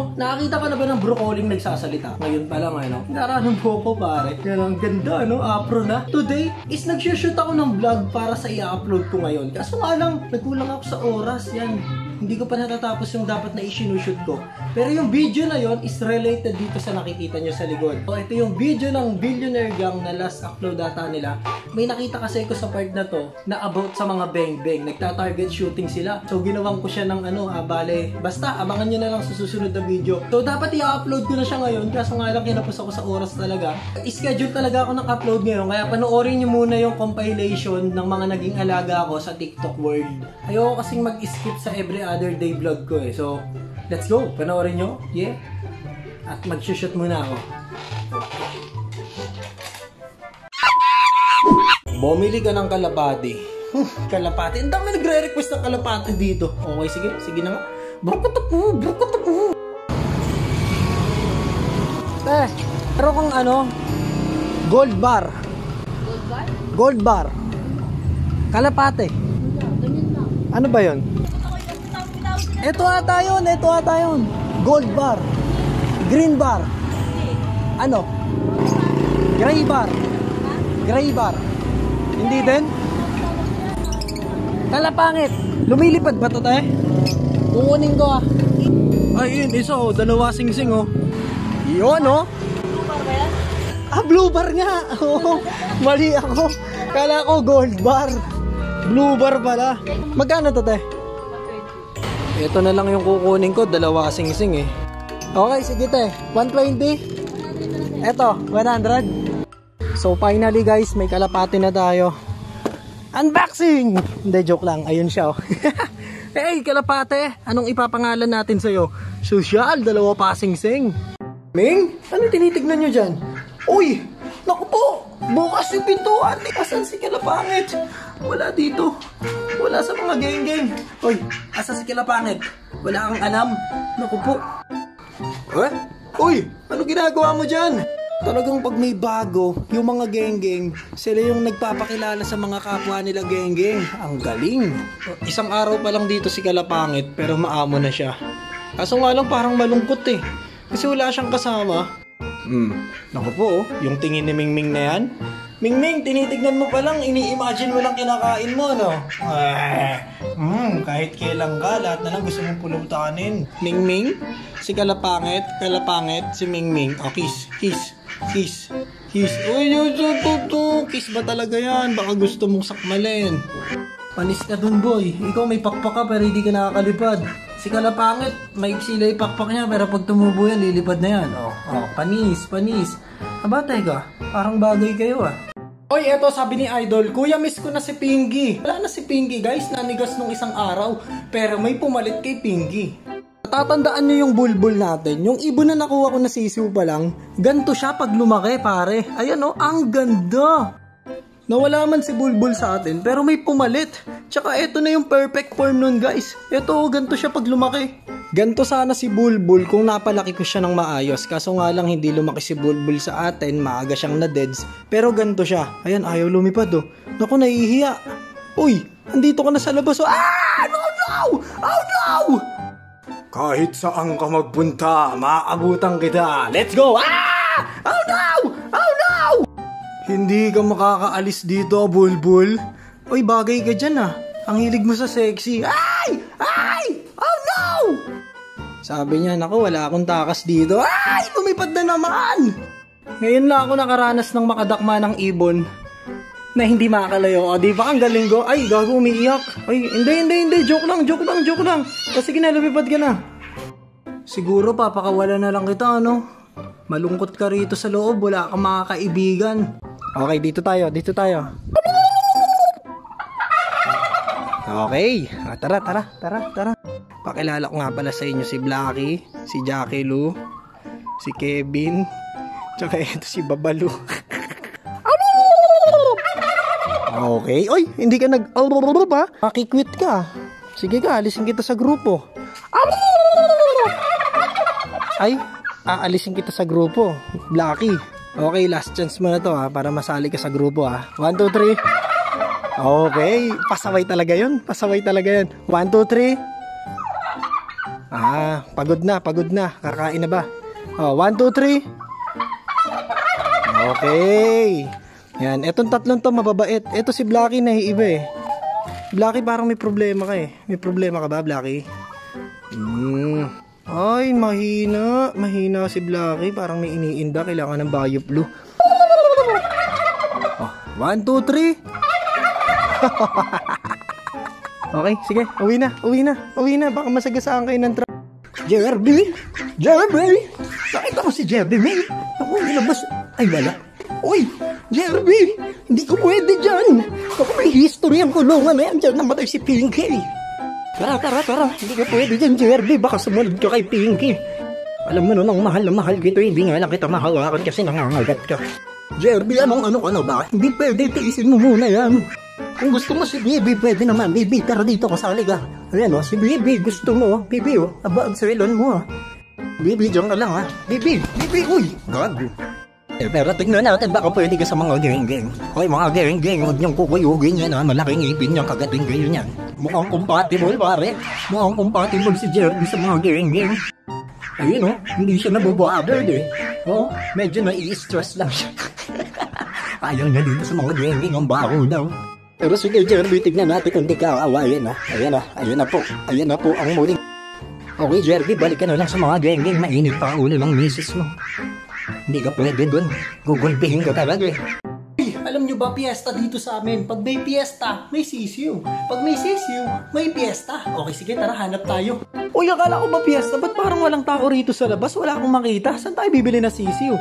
mo, nakakita ka na ba ng broccoli nagsasalita? Ngayon pa lang, ano? Naranong po ko, pare. Yan ang ganda, no? Apro na. Today is nag-shoot ako ng vlog para sa i-upload ko ngayon. Kaso nga lang, nagkulang ako sa oras. Yan. Hindi ko pa natatapos yung dapat na i-shoot ko. Pero yung video na yon is related dito sa nakikita nyo sa likod. So, ito yung video ng Billionaire Gang na last upload data nila. May nakita kasi ko sa part na to na about sa mga bang-bang. Nagta-target shooting sila. So, ginawan ko siya ng bale. Basta, abangan nyo na lang sa susunod na video. So, dapat i-upload ko na siya ngayon. Kaso nga lang, kinapos ako sa oras talaga. I-schedule talaga ako ng upload ngayon. Kaya panoorin nyo muna yung compilation ng mga naging alaga ko sa TikTok world. Ayoko kasing mag-skip sa every other day vlog ko eh. So, let's go. Panoorin nyo. Yeah. At mag-shoot muna ako. Bumili ka ng kalapati. Kalapati. Ang dami nagre-request ng kalapati dito. Okay, sige. Sige na nga. Burkutapu. Pero kung gold bar. Gold bar? Gold bar. Kalapati. Ano ba yun? Ito ata yun. Gold bar. Green bar. Ano? Gray bar. Gray bar. Hindi din? Kalapangit. Lumilipad ba ito tayo? Kukunin ko Ay yun, isa dalawa sing-sing Yun Blue bar ba yan? Blue bar nga. Mali ako. Kala ko gold bar. Blue bar pala. Magkano to tayo? Ito na lang yung kukunin ko, dalawa sing-sing Okay, sige te. 120. Ito, 100. So finally guys, may kalapati na tayo. Unboxing! Hindi, joke lang. Ayun siya Hey, kalapate! Anong ipapangalan natin sa'yo? Social, dalawa pa sing-sing. Ming, ano tinitignan nyo dyan? Uy! Naku po! Bukas yung pintuan! Asan si kalapangit? Wala dito. Wala sa mga geng-geng. Uy, asa si Kilapangit? Wala kang alam. Naku po. Uy, ano ginagawa mo dyan? Talagang pag may bago, yung mga geng-geng, sila yung nagpapakilala sa mga kapwa nila geng-geng. Ang galing. Isang araw pa lang dito si Kalapangit, pero maamo na siya. Kaso nga lang parang malungkot kasi wala siyang kasama. Naku po, yung tingin ni Mingming na yan. Mingming, tinitignan mo pa lang, ini-imagine mo lang kinakain mo, no? Kahit kailan ka, lahat na lang gusto mong pulutanin. Mingming, si Kalapangit, si Mingming. Kiss. Uy, kiss ba talaga yan? Baka gusto mong sakmalin. Panis ka dun, boy. Ikaw may pakpak ka pero hindi ka nakakalipad. Si Kalapangit, may sila ipakpak niya pero pag tumubo yan, lilipad na yan. Panis. Aba, teka, parang bagay kayo Oy, eto sabi ni Idol, Kuya miss ko na si Pingy. Wala na si Pingy guys, nanigas nung isang araw. Pero may pumalit kay Pingy. Tatandaan nyo yung bulbul natin. Yung ibon na nakuha ko na sisiw pa lang, ganto siya pag lumaki pare. Ayan ang ganda. Nawala man si bulbul sa atin, pero may pumalit. Tsaka eto na yung perfect form nun guys. Eto, ganto siya pag lumaki. Ganto sana si bulbul kung napalaki ko siya ng maayos. Kaso nga lang hindi lumaki si bulbul sa atin, maaga siyang na-deads. Pero ganto siya. Ayan, ayaw lumipad Naku, nahihiya. Uy, andito ka na sa labas No! Oh no! Kahit saan ka magpunta, maabutan kita. Let's go! Oh no! Hindi ka makakaalis dito, bulbul. Uy, bagay ka dyan Ang hilig mo sa sexy. Ay! Oh no! Sabi niya, naku, wala akong takas dito. Ay! Lumipad na naman! Ngayon lang ako nakaranas ng makadakma ng ibon na hindi makakalayo. Di ba ang galing ko? Ay, gago, umiiyak. Ay, hindi. Joke lang. Sige na, lumipad ka na. Siguro, papakawala na lang kita, Malungkot ka rito sa loob, wala kang mga kaibigan. Okay, dito tayo. Okay, tara. Pakilala ko nga pala sa inyo si Blacky, si Jackie Lou, si Kevin, tsaka ito si Babalu. Okay, oy, hindi ka ba? Makikwit ka. Sige ka, alisin kita sa grupo. Ay, aalisin kita sa grupo, Blacky. Okay, last chance mo na to para masali ka sa grupo 1, 2, 3. Okay, pasaway talaga yun. 1, 2, 3. Pagod na. Kakain na ba? 1, 2, 3. Okay. Yan, etong tatlong to mababait. Eto si Blacky naiiba eh. Blacky parang may problema ka eh. May problema ka ba, Blacky? Ay, mahina. Mahina si Blacky. Parang may iniinda. Kailangan ng Bayo Blue. 1, 2, 3. Okay, sige. Uwi na. Baka masagasaan kayo ng Jerby! Nakita ko si Jerby, May. Ako, ilabas. Ay, wala. Uy, Jerby! Hindi ko pwede dyan. Ako, may history ang kulungan na yan. Diyan namatay si Pinky. Tara. Hindi ko pwede dyan, Jerby. Baka sumunod ka kay Pinky. Alam mo nun, ang mahal na mahal kito. Hindi nga lang kita mahawakan kasi nangangagat ka. Jerby, ano ka na ba? Hindi pwede, tiisin mo muna yan. Kung gusto mo si Bibi, pwede naman. Bibi, tara dito, kasali ka. Ayan si Bibi, gusto mo. Bibi, aba, ang selon mo. Bibi, diyan ka lang Bibi, uy. Gago. Pero tignan natin, baka pwede ka sa mga geng-geng. Hoy, mga geng-geng, huwag niyong kukuyugin yan malaking ipin niyang kagating kayo niyan. Mukhang compatible, pare. Mukhang compatible si Jeremy sa mga geng-geng. Ayun, hindi siya nabobothered eh. Medyo nai-stress lang siya. Ayaw niya dito sa mga geng-geng, ang baho daw. Pero sige, Jeremy, tignan natin kung di ka awayin Ayan na po ang muling. Okay, Jeremy, balik ka na lang sa mga geng-geng. Mainit pa ang ulo ng misis mo. Hindi ka pwede dun. Gugulpihin ka talaga eh. Alam nyo ba, piyesta dito sa amin. Pag may piyesta, may sisiw. Pag may sisiw, may piyesta. Okay, sige, tara, hanap tayo. Uy, akala ko ba piyesta? Ba't parang walang tao rito sa labas? Wala akong makita. Saan tayo bibili na sisiw?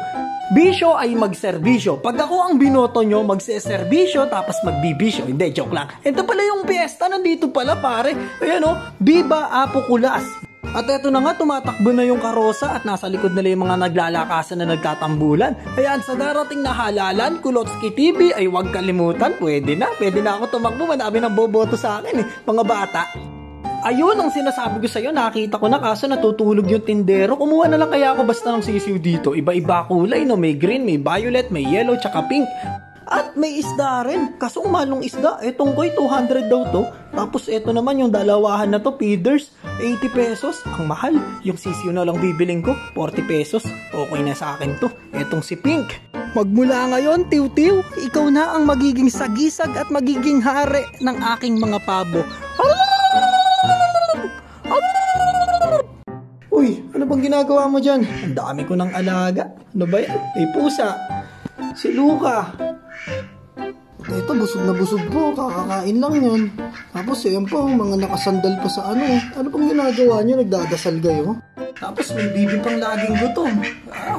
Bisyo ay magserbisyo. Pag ako ang binoto nyo, magseserbisyo, tapos magbibisyo. Hindi, joke lang. Ito pala yung piyesta, nandito pala pare. Ayan Viva Apoculas. At eto na nga, tumatakbo na yung karosa at nasa likod nila yung mga naglalakasan na nagtatambulan. Ayan, sa darating na halalan, Kulotski TV ay huwag kalimutan. Pwede na ako tumakbo. Madami nang boboto sa akin mga bata. Ayun ang sinasabi ko sa'yo, nakita ko na kaso natutulog yung tindero. Kumuha na lang kaya ako basta ng sisiw dito. Iba-iba kulay, may green, may violet, may yellow, tsaka pink. At may isda rin. Kaso umalong isda, etong ko'y 200 daw to. Tapos eto naman yung dalawahan na to, feeders, 80 pesos. Ang mahal, yung sisiw na lang bibiling ko, 40 pesos. Okay na sa akin to. Etong si Pink. Magmula ngayon, Tiw-Tiw, ikaw na ang magiging sagisag at magiging hari ng aking mga pabo. Uy, ano bang ginagawa mo dyan? Ang dami ko ng alaga. Ano ba yan? May pusa. Si Luca. Ito, busog na busog po. Kakakain lang yan. Tapos, ayan po, mga nakasandal pa sa ano. Ano pang ginagawa nyo? Nagdadasal kayo? Tapos, may bibi pang laging gutom.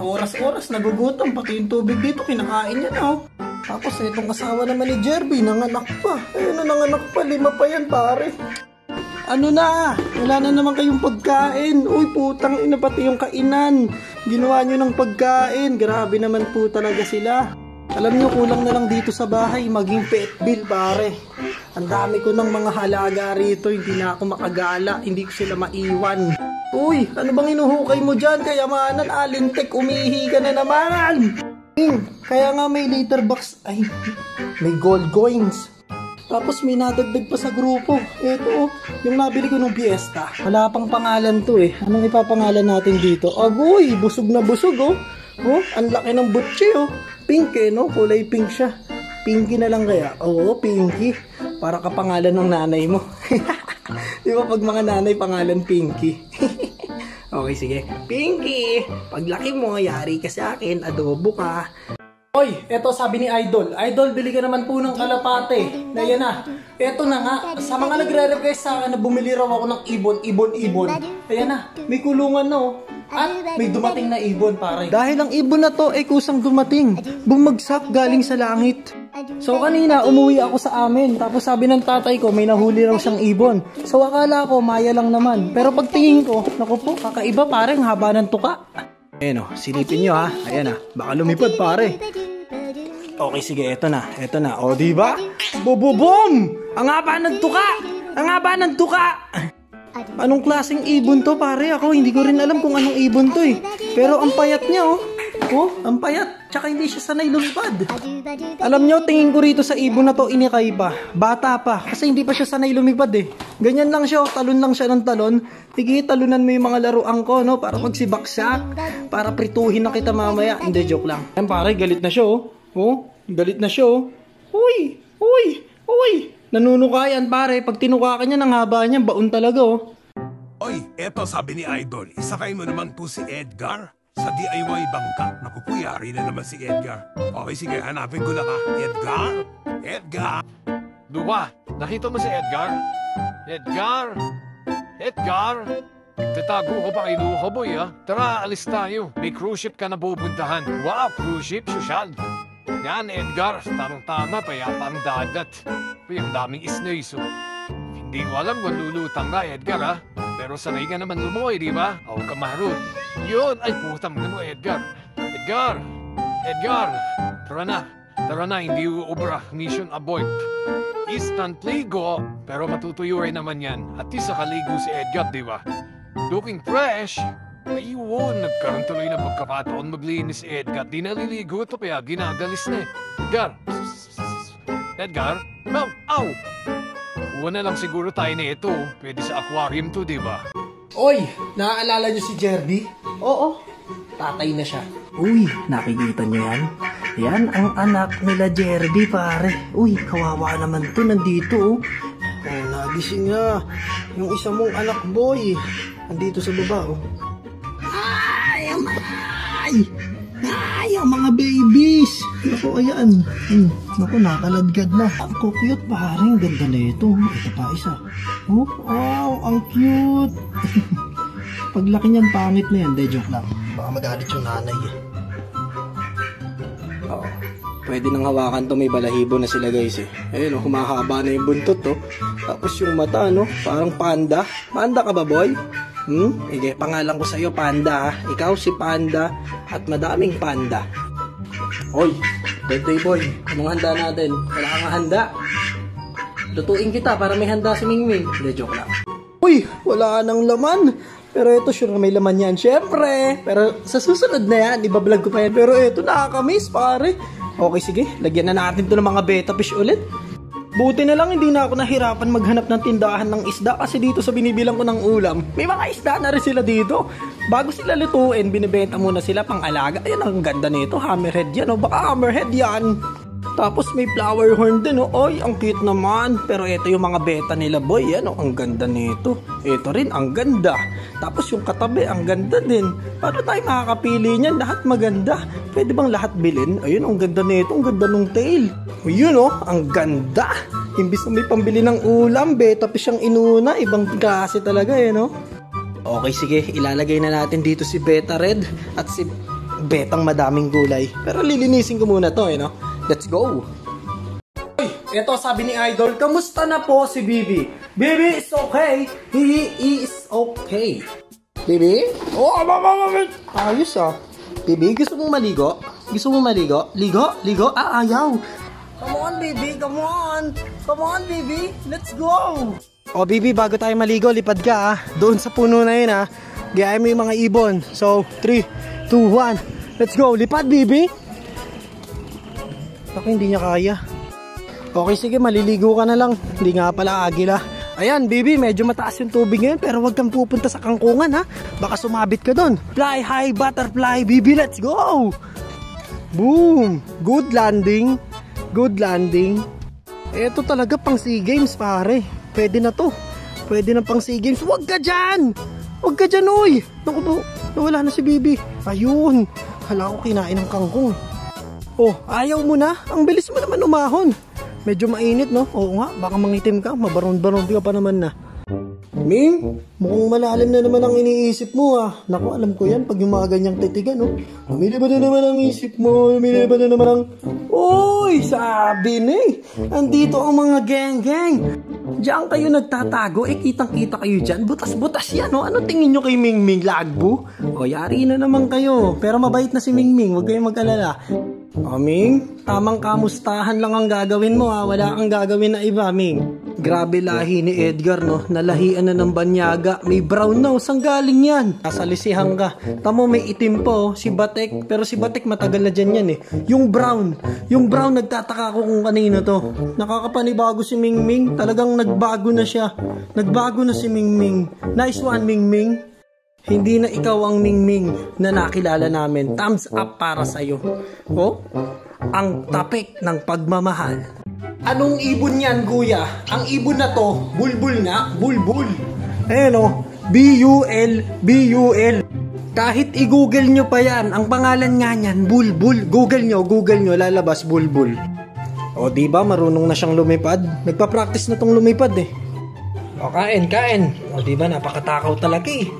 Oras-oras, nagugutom. Pati yung tubig dito, kinakain niya na. Tapos, itong asawa naman ni Jerby, nanganak pa. Ayun na, nanganak pa. 5 pa yan, pare. Ano na? Wala na naman kayong pagkain. Uy, putang ina, pati yung kainan. Ginawa nyo ng pagkain. Grabe naman po talaga sila. Alam nyo, kulang na lang dito sa bahay. Maging pet bill, pare. Ang dami ko ng mga halaga rito. Hindi na ako makagala. Hindi ko sila maiwan. Uy, ano bang inuhukay mo dyan? Kayamanan, alintek, umihi ka na naman. Kaya nga may litter box. Ay, may gold coins. Tapos may nadagdag pa sa grupo. Ito yung nabili ko ng Fiesta. Wala pang pangalan to eh. Anong ipapangalan natin dito? Agoy, busog na busog ang laki ng butche Pink kulay pink siya. Pinky na lang kaya? Oo, Pinky. Para kapangalan ng nanay mo. Di ba pag mga nanay pangalan Pinky? Okay, sige. Pinky, paglaki mo, yari ka sa akin, adobo ka. Oy, eto sabi ni Idol. Idol, bili ka naman po ng kalapate. Ayan na. Eto na nga. Sa mga nagre-request sa akin na bumili raw ako ng ibon. Ayan na. May kulungan na At may dumating na ibon, pare. Dahil ang ibon na to ay kusang dumating. Bumagsak galing sa langit. So kanina, umuwi ako sa amin. Tapos sabi ng tatay ko, may nahuli raw siyang ibon. So akala ko, maya lang naman. Pero pagtingin ko, naku po, kakaiba pareng haba ng tuka. Ayan silipin nyo Ayan baka lumipad pare. Okay, sige, eto na. O, diba? Bububom! Ang haba ng tuka! Anong klaseng ibon to pare? Ako hindi ko rin alam kung anong ibon to Pero ang payat niya Oh, ang payat. Tsaka hindi siya sanay lumipad. Alam nyo, tingin ko rito sa ibon na to, inikaiba. Bata pa. Kasi hindi pa siya sanay lumipad eh. Ganyan lang siya, talon lang siya ng talon. Sige, talunan mo yung mga laruan ko, no? Para magsibak siya. Para prituhin na kita mamaya. Hindi, joke lang. Yan pare, galit na siya oh. Oh, galit na siya oh. Uy! Uy! Uy! Nanunukayan pare. Pag tinuka ka niya, ng haba niya, baon talaga oh. Oy, eto sabi ni Idol, isakay mo naman po si Edgar sa DIY bangka. Naku po, yari na naman si Edgar. Okay, sige, hanapin ko na ka. Edgar? Edgar? Duwa, nakita mo si Edgar? Edgar? Edgar? Tatago ko pa kay Luhoboy ha? Tara, alis tayo. May cruise ship ka na pupuntahan. Wow, cruise ship, sosyal. Yan, Edgar, tamang-tama pa yata ang dagat. Uy, ang daming isnoy, so. Hindi ko alam kung lulutang ka, Edgar ha? Pero sanay ka naman lumoy, di ba? Huwag ka marun. Yun! Ay, putang na mo, Edgar. Edgar! Edgar! Tara na, hindi uubra. Mission abort. Instantly go, pero matutuyo rin naman yan. At least nakaligo si Edgar, di ba? Looking fresh. Ayun, nagkaroon tuloy na pagkakataon maglinis si Edgar. Di naliligo ito, kaya ginagalis na eh. Edgar! Edgar? Ow! Huwag na lang siguro tayo na ito. Pwede sa aquarium to, di ba? Oy, naaalala niyo si Jerby? Oo, tatay na siya. Uy, nakikita niyo yan? Yan ang anak nila Jerby, pare. Uy, kawawa naman to, nandito oh. Oh, nagising nga. Yung isa mong anak boy, nandito sa baba oh. Ay, ang mga babies. Naku, ayan. Naku, nakaladgad na. Ang cute, parang ganda na ito. Ito pa isa. Oh, wow, ang cute. Paglaki niyan, pangit na yan. De, joke lang. Baka magalit yung nanay eh. Oo. Pwede nang hawakan to, may balahibo na sila guys eh. Ayun, oh, humahaba na yung buntot to. Tapos yung mata, no? Parang panda. Panda ka ba, boy? Sige, pangalan ko sa'yo, Panda. Ikaw si Panda at madaming panda. Oy, birthday boy, anong handa natin? Wala kang handa. Lutuin kita para may handa si Mingming. Hindi, joke lang. Uy, wala nang laman. Pero ito, sure may laman yan. Syempre. Pero sa susunod na yan, ibablog ko pa yan. Pero ito, nakakamiss, pare. Okay, sige. Lagyan na natin to ng mga beta fish ulit. Buti na lang hindi na ako nahirapan maghanap ng tindahan ng isda kasi dito sa binibilang ko ng ulam, may mga isda na rin sila dito. Bago sila lutuin, binibenta muna sila pang alaga. Ayan, ang ganda nito. Hammerhead yan, o baka hammerhead yan. Tapos may flower horn din, o. Oy, ang cute naman. Pero ito yung mga beta nila, boy. Yan, o, ang ganda nito. Ito rin, ang ganda. Tapos yung katabi, ang ganda din. Paano tayo makakapili niyan? Lahat maganda. Pwede bang lahat bilhin? Ayun, ang ganda nito. Ang ganda nung tail. O yun, o, ang ganda. Imbis na may pambili ng ulam, beta fish ang inuna. Ibang klase talaga, eh, no? Okay, sige. Ilalagay na natin dito si Beta Red at si Betang madaming gulay. Pero lilinisin ko muna to, eh, no? Let's go! Uy, eto sabi ni Idol, kamusta na po si Bibi? Bibi is okay. He is okay. Bibi? Oh, ayos ah. Bibi, gusto mong maligo? Gusto mong maligo? Ligo? Ligo? Ah, ayaw. Come on, Bibi. Come on. Come on, Bibi. Let's go. Oh, Bibi, bago tayo maligo, lipad ka ah. Doon sa puno na yun ah. Gayahin mo yung mga ibon. So, 3, 2, 1. Let's go. Lipad, Bibi. Ako hindi niya kaya. Okay, sige, maliligo ka na lang. Hindi nga pala agila. Ayan, Bibi, medyo mataas yung tubig ngayon. Pero wag kang pupunta sa kangkungan ha. Baka sumabit ka doon. Fly high, butterfly, Bibi, let's go. Boom. Good landing. Good landing. Ito talaga pang SEA Games, pare. Pwede na to. Pwede na pang SEA Games. Wag ka dyan. Wag ka dyan, oy. Naku po, nawala na si Bibi. Ayun. Hala ko kinain ng kangkong. Oh, ayaw mo na? Ang bilis mo naman umahon. Medyo mainit, no? Oo nga, baka mangitim ka. Mabaron-baron ka pa naman na. Ming, mukhang malalim na naman ang iniisip mo ah. Naku, alam ko yan pag yung mga ganyang titigan, no? Lumilipad na naman ang isip mo. Lumilipad na naman ang... Uy, sabi na eh. Andito ang mga gang-gang. Diyan kayo nagtatago, eh kitang-kita kayo dyan. Butas-butas yan, no? Ano tingin nyo kay Mingming, lagbo? O, yari na naman kayo. Pero mabait na si Mingming, huwag kayong mag-alala. O, Ming, tamang kamustahan lang ang gagawin mo ha. Wala kang gagawin na iba, Ming. Grabe lahi ni Edgar, no? Nalahian na ng banyaga. May brown na, saan galing yan? Kasalisihan ka. Tamo may itim po, si Batek. Pero si Batek matagal na dyan yan eh. Yung brown nagtataka ko kung kanino to. Nakakapanibago si Mingming. Talagang nagbago na siya. Nagbago na si Mingming. Nice one, Mingming. Hindi na ikaw ang Mingming na nakilala namin. Thumbs up para sa'yo. Oh? Ang tapik ng pagmamahal. Anong ibon yan, Guya? Ang ibon na to, bulbul nga, bulbul. Ayan o, B-U-L, B-U-L. Kahit i-google nyo pa yan, ang pangalan nga niyan, bulbul. Google nyo, lalabas bulbul. O diba, marunong na siyang lumipad? Nagpa-practice na tong lumipad eh. O kain. O diba, napakatakaw talaga eh.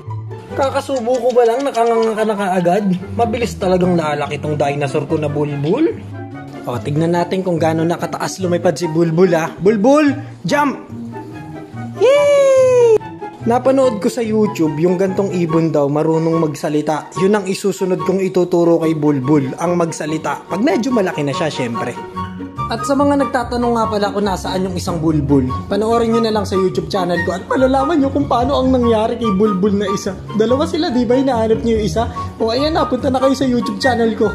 Kakasubo ko ba lang, nakanganga ka na kaagad? Mabilis talagang lalaki tong dinosaur ko na bulbul. O, tignan natin kung gaano nakataas lumipad si Bulbul ha. Bulbul, jump! Yay! Napanood ko sa YouTube, yung gantong ibon daw marunong magsalita. Yun ang isusunod kong ituturo kay Bulbul, ang magsalita. Pag medyo malaki na siya, syempre. At sa mga nagtatanong nga pala kung nasaan yung isang Bulbul, panoorin nyo na lang sa YouTube channel ko at malalaman nyo kung paano ang nangyari kay Bulbul na isa. Dalawa sila, di ba? Hinahanap nyo yung isa? O ayan na, punta na kayo sa YouTube channel ko.